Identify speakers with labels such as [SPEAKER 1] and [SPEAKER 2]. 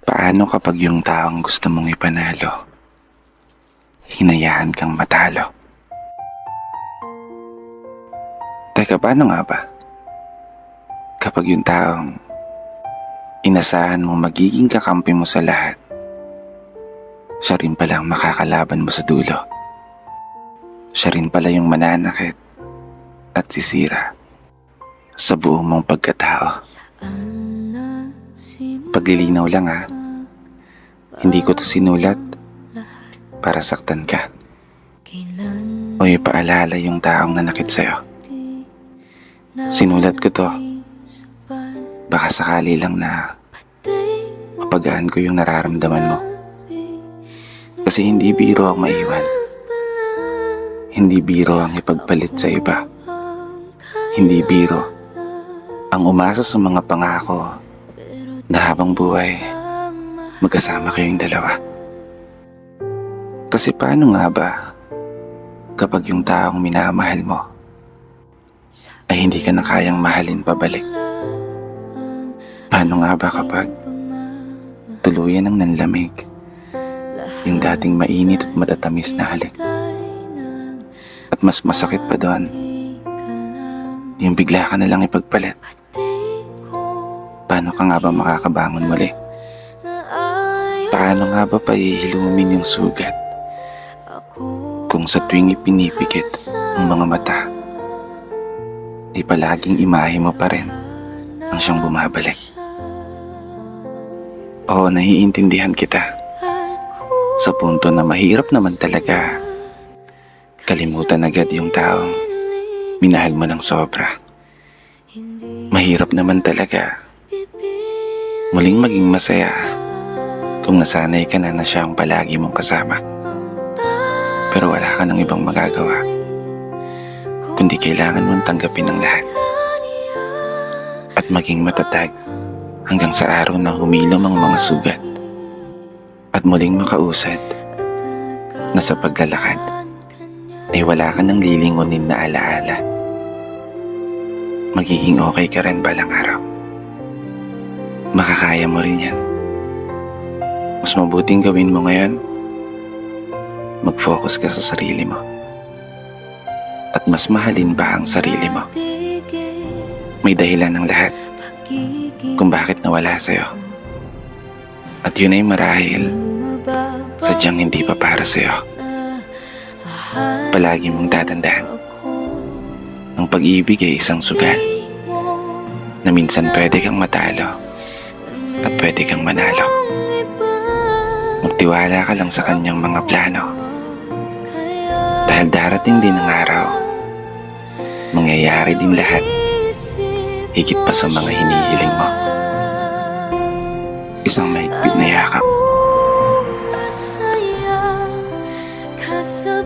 [SPEAKER 1] Paano kapag yung taong gusto mong ipanalo, hinayaan kang matalo? Teka, paano nga ba? Kapag yung taong inasahan mong magiging kakampi mo sa lahat, siya rin pala ang makakalaban mo sa dulo. Siya rin pala yung mananakit at sisira sa buong mong pagkatao. Paglilinaw lang ha, hindi ko to sinulat para saktan ka o ipaalala yung taong nanakit sa'yo. Sinulat ko to baka sakali lang na mapagaan ko yung nararamdaman mo. Kasi hindi biro ang maiwan. Hindi biro ang ipagpalit sa iba. Hindi biro ang umasa sa mga pangako na habang buhay magkasama kayong dalawa. Kasi paano nga ba kapag yung taong minamahal mo ay hindi ka na kayang mahalin pabalik? Paano nga ba kapag tuluyan ang nanlamig yung dating mainit at matatamis na halik? At mas masakit pa doon, yung bigla ka na lang ipagpalit. Paano ka nga ba makakabangon muli? Paano nga ba pahihilumin yung sugat kung sa tuwing ipinipikit ang mga mata ay palaging imahe mo pa rin ang siyang bumabalik? Oo, naiintindihan kita sa punto na mahirap naman talaga kalimutan agad yung taong minahal mo ng sobra. Mahirap naman talaga muling maging masaya kung nasanay ka na siya ang palagi mong kasama. Pero wala ka ng ibang magagawa kundi kailangan mong tanggapin ang lahat at maging matatag hanggang sa araw na humilom ang mga sugat at muling makausad na sa paglalakad ay wala ka ng lilingunin na alaala. Magiging okay ka rin balang araw. Makakaya mo rin yan. Mas mabuting gawin mo ngayon, mag-focus ka sa sarili mo at mas mahalin pa ang sarili mo. May dahilan ng lahat kung bakit nawala sa'yo. At yun ay marahil sadyang hindi pa para sa'yo. Palagi mong tatandaan, ang pag-ibig ay isang sugal na minsan pwede kang matalo at pwede kang manalo. Magtiwala ka lang sa kanyang mga plano dahil darating din ang araw, mangyayari din lahat higit pa sa mga hinihiling mo. Isang mahigpit na yakap.
[SPEAKER 2] Masaya ka sa